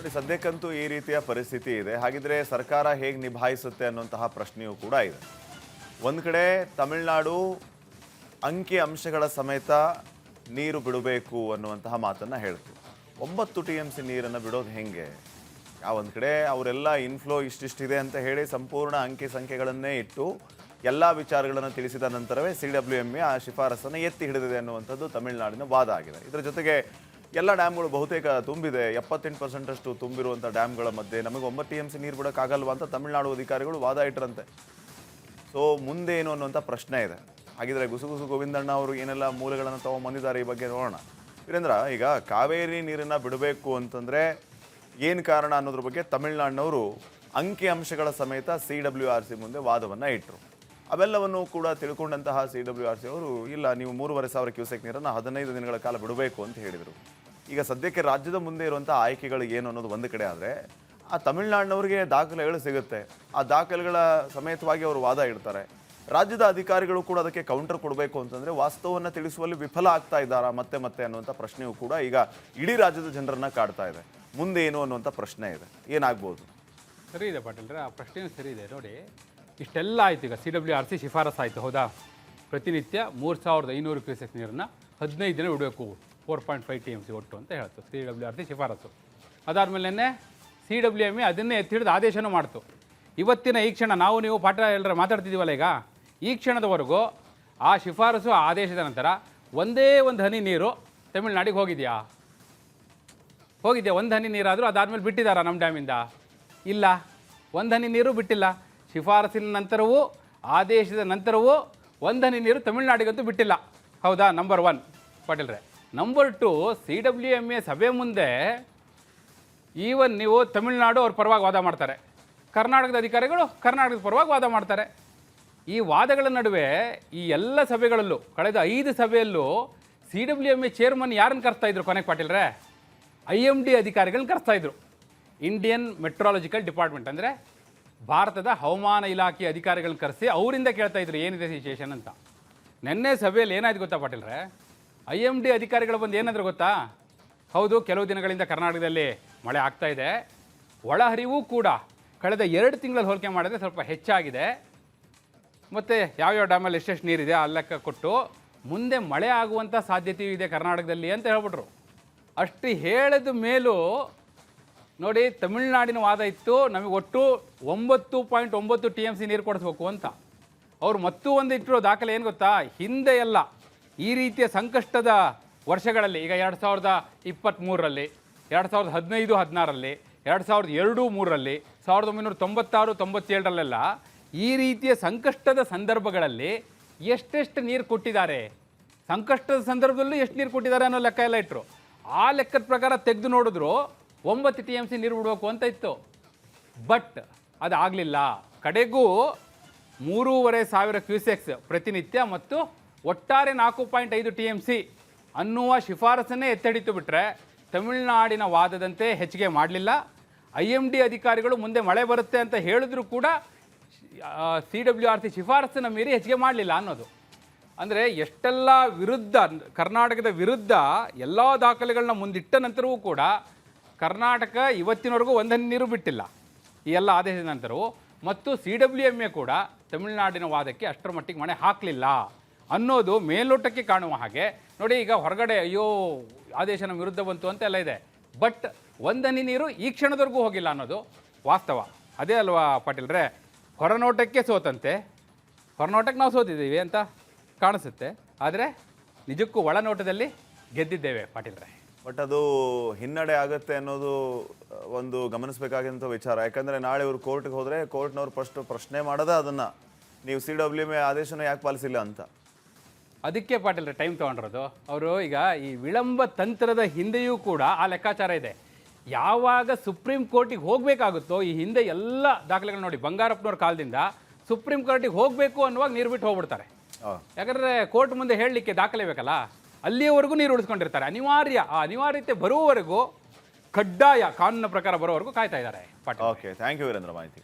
ನೋಡಿ, ಸದ್ಯಕ್ಕಂತೂ ಈ ರೀತಿಯ ಪರಿಸ್ಥಿತಿ ಇದೆ. ಹಾಗಿದ್ರೆ ಸರ್ಕಾರ ಹೇಗೆ ನಿಭಾಯಿಸುತ್ತೆ ಅನ್ನುವಂತಹ ಪ್ರಶ್ನೆಯೂ ಕೂಡ ಇದೆ. ಒಂದು ಕಡೆ ತಮಿಳುನಾಡು ಅಂಕಿ ಅಂಶಗಳ ಸಮೇತ ನೀರು ಬಿಡಬೇಕು ಅನ್ನುವಂತಹ ಮಾತನ್ನು ಹೇಳ್ತು. 9 TMC ನೀರನ್ನು ಬಿಡೋದು ಹೆಂಗೆ? ಒಂದು ಕಡೆ ಅವರೆಲ್ಲ ಇನ್ಫ್ಲೋ ಇಷ್ಟಿಷ್ಟಿದೆ ಅಂತ ಹೇಳಿ ಸಂಪೂರ್ಣ ಅಂಕಿ ಸಂಖ್ಯೆಗಳನ್ನೇ ಇಟ್ಟು ಎಲ್ಲ ವಿಚಾರಗಳನ್ನು ತಿಳಿಸಿದ ನಂತರವೇ CWMA ಆ ಶಿಫಾರಸನ್ನು ಎತ್ತಿ ಹಿಡಿದಿದೆ ಅನ್ನುವಂಥದ್ದು ತಮಿಳುನಾಡಿನ ವಾದ ಆಗಿದೆ. ಇದರ ಜೊತೆಗೆ ಎಲ್ಲ ಡ್ಯಾಮ್ಗಳು ಬಹುತೇಕ ತುಂಬಿದೆ, 78% ತುಂಬಿರುವಂಥ ಡ್ಯಾಮ್ಗಳ ಮಧ್ಯೆ ನಮಗೆ 9 TMC ನೀರು ಬಿಡೋಕ್ಕಾಗಲ್ವಾ ಅಂತ ತಮಿಳುನಾಡು ಅಧಿಕಾರಿಗಳು ವಾದ ಇಟ್ಟರಂತೆ. ಸೊ ಮುಂದೆ ಏನು ಅನ್ನುವಂಥ ಪ್ರಶ್ನೆ ಇದೆ. ಹಾಗಿದ್ರೆ ಗುಸುಗುಸು ಗೋವಿಂದಣ್ಣ ಅವರು ಏನೆಲ್ಲ ಮೂಲಗಳನ್ನು ತೊಗೊಂಬಂದಿದ್ದಾರೆ ಈ ಬಗ್ಗೆ ನೋಡೋಣ. ವೀರೇಂದ್ರ, ಈಗ ಕಾವೇರಿ ನೀರನ್ನು ಬಿಡಬೇಕು ಅಂತಂದರೆ ಏನು ಕಾರಣ ಅನ್ನೋದ್ರ ಬಗ್ಗೆ ತಮಿಳುನಾಡಿನವರು ಅಂಕಿ ಅಂಶಗಳ ಸಮೇತ CWRC ಮುಂದೆ ವಾದವನ್ನು ಇಟ್ಟರು. ಅವೆಲ್ಲವನ್ನು ಕೂಡ ತಿಳ್ಕೊಂಡಂತಹ CWRC ಅವರು ಇಲ್ಲ, ನೀವು 3,500 ಕ್ಯೂಸೆಕ್ ನೀರನ್ನು 15 ದಿನಗಳ ಕಾಲ ಬಿಡಬೇಕು ಅಂತ ಹೇಳಿದರು. ಈಗ ಸದ್ಯಕ್ಕೆ ರಾಜ್ಯದ ಮುಂದೆ ಇರುವಂಥ ಆಯ್ಕೆಗಳು ಏನು ಅನ್ನೋದು ಒಂದು ಕಡೆ ಆದರೆ, ಆ ತಮಿಳುನಾಡಿನವರಿಗೆ ದಾಖಲೆಗಳು ಸಿಗುತ್ತೆ. ಆ ದಾಖಲೆಗಳ ಸಮೇತವಾಗಿ ಅವರು ವಾದ ಇಡ್ತಾರೆ. ರಾಜ್ಯದ ಅಧಿಕಾರಿಗಳು ಕೂಡ ಅದಕ್ಕೆ ಕೌಂಟರ್ ಕೊಡಬೇಕು ಅಂತಂದರೆ ವಾಸ್ತವವನ್ನು ತಿಳಿಸುವಲ್ಲಿ ವಿಫಲ ಆಗ್ತಾ ಇದ್ದಾರಾ ಮತ್ತೆ ಮತ್ತೆ ಅನ್ನುವಂಥ ಪ್ರಶ್ನೆಯೂ ಕೂಡ ಈಗ ಇಡೀ ರಾಜ್ಯದ ಜನರನ್ನು ಕಾಡ್ತಾ ಇದೆ. ಮುಂದೆ ಏನು ಅನ್ನುವಂಥ ಪ್ರಶ್ನೆ ಇದೆ, ಏನಾಗ್ಬೋದು? ಸರಿ ಇದೆ ಪಾಟೀಲ್ರೆ, ಆ ಪ್ರಶ್ನೆಯೂ ಸರಿ ಇದೆ. ನೋಡಿ, ಇಷ್ಟೆಲ್ಲ ಆಯ್ತು. ಈಗ CWRC ಶಿಫಾರಸ್ ಆಯಿತು, ಹೌದಾ? ಪ್ರತಿನಿತ್ಯ 3,500 ಕ್ಯೂಸೆಕ್ ನೀರನ್ನು 15 ದಿನ ಬಿಡಬೇಕು, 4.5 TMC ಒಟ್ಟು ಅಂತ ಹೇಳ್ತು CWRC ಶಿಫಾರಸು. ಅದಾದಮೇಲೆ CWMA ಅದನ್ನೇ ಎತ್ತಿ ಹಿಡಿದು ಆದೇಶನೂ ಮಾಡ್ತು. ಇವತ್ತಿನ ಈ ಕ್ಷಣ ನಾವು ನೀವು ಪಾಠ ಎಲ್ಲರ ಮಾತಾಡ್ತಿದ್ದೀವಲ್ಲ, ಈಗ ಈ ಕ್ಷಣದವರೆಗೂ ಆ ಶಿಫಾರಸು ಆದೇಶದ ನಂತರ ಒಂದೇ ಒಂದು ಹನಿ ನೀರು ತಮಿಳ್ನಾಡಿಗೆ ಹೋಗಿದೆಯಾ? ಒಂದು ಹನಿ ನೀರಾದರೂ ಅದಾದಮೇಲೆ ಬಿಟ್ಟಿದ್ದಾರಾ ನಮ್ಮ ಡ್ಯಾಮಿಂದ? ಇಲ್ಲ, ಒಂದು ಹನಿ ನೀರು ಬಿಟ್ಟಿಲ್ಲ. ಶಿಫಾರಸಿನ ನಂತರವೂ ಆದೇಶದ ನಂತರವೂ ಒಂದು ಹನಿ ನೀರು ತಮಿಳ್ನಾಡಿಗಂತೂ ಬಿಟ್ಟಿಲ್ಲ, ಹೌದಾ? ನಂಬರ್ 1 ಪಾಟೀಲ್ರೆ. ನಂಬರ್ 2, CWMA ಸಭೆ ಮುಂದೆ ಈವನ್ ನೀವು ತಮಿಳ್ನಾಡು ಅವ್ರ ಪರವಾಗಿ ವಾದ ಮಾಡ್ತಾರೆ, ಕರ್ನಾಟಕದ ಅಧಿಕಾರಿಗಳು ಕರ್ನಾಟಕದ ಪರವಾಗಿ ವಾದ ಮಾಡ್ತಾರೆ. ಈ ವಾದಗಳ ನಡುವೆ ಈ ಎಲ್ಲ ಸಭೆಗಳಲ್ಲೂ ಕಳೆದ 5 ಸಭೆಯಲ್ಲೂ CWMA ಚೇರ್ಮನ್ ಯಾರನ್ನು ಕರೆಸ್ತಾ ಇದ್ರು ಕೊನೆಗೆ ಪಾಟೀಲ್ರೆ? IMD ಅಧಿಕಾರಿಗಳನ್ನ ಕರೆಸ್ತಾ ಇದ್ರು. ಇಂಡಿಯನ್ ಮೆಟ್ರಾಲಜಿಕಲ್ ಡಿಪಾರ್ಟ್ಮೆಂಟ್ ಅಂದರೆ ಭಾರತದ ಹವಾಮಾನ ಇಲಾಖೆ ಅಧಿಕಾರಿಗಳನ್ನ ಕರೆಸಿ ಅವರಿಂದ ಕೇಳ್ತಾ ಇದ್ರು ಏನಿದೆ ಸಿಚುಯೇಷನ್ ಅಂತ. ನಿನ್ನೆ ಸಭೆಯಲ್ಲಿ ಏನಾಯ್ತು ಗೊತ್ತಾ ಪಾಟೀಲ್ರೆ? IMD ಅಧಿಕಾರಿಗಳು ಬಂದು ಏನಾದರೂ ಗೊತ್ತಾ? ಹೌದು, ಕೆಲವು ದಿನಗಳಿಂದ ಕರ್ನಾಟಕದಲ್ಲಿ ಮಳೆ ಆಗ್ತಾ ಇದೆ, ಒಳಹರಿವು ಕೂಡ ಕಳೆದ 2 ತಿಂಗಳಲ್ಲಿ ಹೋಲಿಕೆ ಮಾಡಿದ್ರೆ ಸ್ವಲ್ಪ ಹೆಚ್ಚಾಗಿದೆ, ಮತ್ತು ಯಾವ್ಯಾವ ಡ್ಯಾಮಲ್ಲಿ ಎಷ್ಟೆಷ್ಟು ನೀರಿದೆ ಆ ಲೆಕ್ಕ ಕೊಟ್ಟು ಮುಂದೆ ಮಳೆ ಆಗುವಂಥ ಸಾಧ್ಯತೆಯೂ ಇದೆ ಕರ್ನಾಟಕದಲ್ಲಿ ಅಂತ ಹೇಳ್ಬಿಟ್ರು. ಅಷ್ಟು ಹೇಳಿದ ಮೇಲೂ ನೋಡಿ, ತಮಿಳ್ನಾಡಿನ ವಾದ ಇತ್ತು ನಮಗೆ ಒಟ್ಟು 9.9 TMC ನೀರು ಕೊಡಿಸ್ಬೇಕು ಅಂತ. ಅವ್ರು ಮತ್ತೂ ಒಂದು ಇಟ್ಟಿರೋ ದಾಖಲೆ ಏನು ಗೊತ್ತಾ? ಹಿಂದೆ ಎಲ್ಲ ಈ ರೀತಿಯ ಸಂಕಷ್ಟದ ವರ್ಷಗಳಲ್ಲಿ, ಈಗ 2023ರಲ್ಲಿ, 2015-16ರಲ್ಲಿ, 2002-3ರಲ್ಲಿ, 1996-97ರಲ್ಲೆಲ್ಲ ಈ ರೀತಿಯ ಸಂಕಷ್ಟದ ಸಂದರ್ಭಗಳಲ್ಲಿ ಎಷ್ಟೆಷ್ಟು ನೀರು ಕೊಟ್ಟಿದ್ದಾರೆ, ಸಂಕಷ್ಟದ ಸಂದರ್ಭದಲ್ಲೂ ಎಷ್ಟು ನೀರು ಕೊಟ್ಟಿದ್ದಾರೆ ಅನ್ನೋ ಲೆಕ್ಕ ಎಲ್ಲ ಇಟ್ಟರು. ಆ ಲೆಕ್ಕದ ಪ್ರಕಾರ ತೆಗೆದು ನೋಡಿದ್ರು 9 TMC ನೀರು ಬಿಡಬೇಕು ಅಂತ ಇತ್ತು. ಬಟ್ ಅದು ಆಗಲಿಲ್ಲ. ಕಡೆಗೂ 3,500 ಕ್ಯೂಸೆಕ್ಸ್ ಪ್ರತಿನಿತ್ಯ ಮತ್ತು ಒಟ್ಟಾರೆ 4.5 TMC ಅನ್ನುವ ಶಿಫಾರಸನ್ನೇ ಎತ್ತಡಿತು ಬಿಟ್ಟರೆ ತಮಿಳುನಾಡಿನ ವಾದದಂತೆ ಹೆಚ್ಚಿಗೆ ಮಾಡಲಿಲ್ಲ. IMD ಅಧಿಕಾರಿಗಳು ಮುಂದೆ ಮಳೆ ಬರುತ್ತೆ ಅಂತ ಹೇಳಿದ್ರು ಕೂಡ CWRC ಶಿಫಾರಸನ್ನು ಮೀರಿ ಹೆಚ್ಚಿಗೆ ಮಾಡಲಿಲ್ಲ ಅನ್ನೋದು. ಅಂದರೆ ಎಷ್ಟೆಲ್ಲ ವಿರುದ್ಧ, ಕರ್ನಾಟಕದ ವಿರುದ್ಧ ಎಲ್ಲ ದಾಖಲೆಗಳನ್ನ ಮುಂದಿಟ್ಟ ನಂತರವೂ ಕೂಡ ಕರ್ನಾಟಕ ಇವತ್ತಿನವರೆಗೂ ಒಂದು ಹನಿ ನೀರು ಬಿಟ್ಟಿಲ್ಲ ಈ ಎಲ್ಲ ಆದೇಶದ ನಂತರವೂ. ಮತ್ತು CWMA ಕೂಡ ತಮಿಳುನಾಡಿನ ವಾದಕ್ಕೆ ಅಷ್ಟರ ಮಟ್ಟಿಗೆ ಮಣೆ ಹಾಕಲಿಲ್ಲ ಅನ್ನೋದು ಮೇಲ್ನೋಟಕ್ಕೆ ಕಾಣುವ ಹಾಗೆ. ನೋಡಿ, ಈಗ ಹೊರಗಡೆ ಅಯ್ಯೋ ಆದೇಶ ನಮ್ಮ ವಿರುದ್ಧ ಬಂತು ಅಂತ ಎಲ್ಲ ಇದೆ, ಬಟ್ ಒಂದು ಹನಿ ನೀರು ಈ ಕ್ಷಣದವರೆಗೂ ಹೋಗಿಲ್ಲ ಅನ್ನೋದು ವಾಸ್ತವ. ಅದೇ ಅಲ್ವಾ ಪಾಟೀಲ್ರೆ? ಹೊರನೋಟಕ್ಕೆ ಸೋತಂತೆ, ಹೊರನೋಟಕ್ಕೆ ನಾವು ಸೋತಿದ್ದೀವಿ ಅಂತ ಕಾಣಿಸುತ್ತೆ, ಆದರೆ ನಿಜಕ್ಕೂ ಒಳನೋಟದಲ್ಲಿ ಗೆದ್ದಿದ್ದೇವೆ ಪಾಟೀಲ್ರೆ. ಬಟ್ ಅದು ಹಿನ್ನಡೆ ಆಗುತ್ತೆ ಅನ್ನೋದು ಒಂದು ಗಮನಿಸಬೇಕಾದಂಥ ವಿಚಾರ. ಯಾಕಂದರೆ ನಾಳೆ ಇವರು ಕೋರ್ಟ್ಗೆ ಹೋದರೆ ಕೋರ್ಟ್ನವ್ರು ಫಸ್ಟ್ ಪ್ರಶ್ನೆ ಮಾಡೋದೇ ಅದನ್ನು, ನೀವು CWMA ಆದೇಶನ ಯಾಕೆ ಪಾಲಿಸಿಲ್ಲ ಅಂತ. ಅದಕ್ಕೆ ಪಾಟೀಲ್ರೆ ಟೈಮ್ ತೊಗೊಂಡಿರೋದು ಅವರು. ಈಗ ಈ ವಿಳಂಬ ತಂತ್ರದ ಹಿಂದೆಯೂ ಕೂಡ ಆ ಲೆಕ್ಕಾಚಾರ ಇದೆ. ಯಾವಾಗ ಸುಪ್ರೀಂ ಕೋರ್ಟಿಗೆ ಹೋಗಬೇಕಾಗುತ್ತೋ, ಈ ಹಿಂದೆ ಎಲ್ಲ ದಾಖಲೆಗಳು ನೋಡಿ, ಬಂಗಾರಪ್ಪನವ್ರ ಕಾಲದಿಂದ ಸುಪ್ರೀಂ ಕೋರ್ಟಿಗೆ ಹೋಗಬೇಕು ಅನ್ನುವಾಗ ನೀರು ಬಿಟ್ಟು ಹೋಗ್ಬಿಡ್ತಾರೆ. ಯಾಕಂದರೆ ಕೋರ್ಟ್ ಮುಂದೆ ಹೇಳಲಿಕ್ಕೆ ದಾಖಲೆ ಬೇಕಲ್ಲ, ಅಲ್ಲಿಯವರೆಗೂ ನೀರು ಉಳಿಸ್ಕೊಂಡಿರ್ತಾರೆ. ಆ ಅನಿವಾರ್ಯತೆ ಬರುವವರೆಗೂ, ಕಡ್ಡಾಯ ಕಾನೂನಿನ ಪ್ರಕಾರ ಬರೋವರೆಗೂ ಕಾಯ್ತಾ ಇದ್ದಾರೆ Patil. Okay, thank you Virendra ಮಾಹಿತಿ.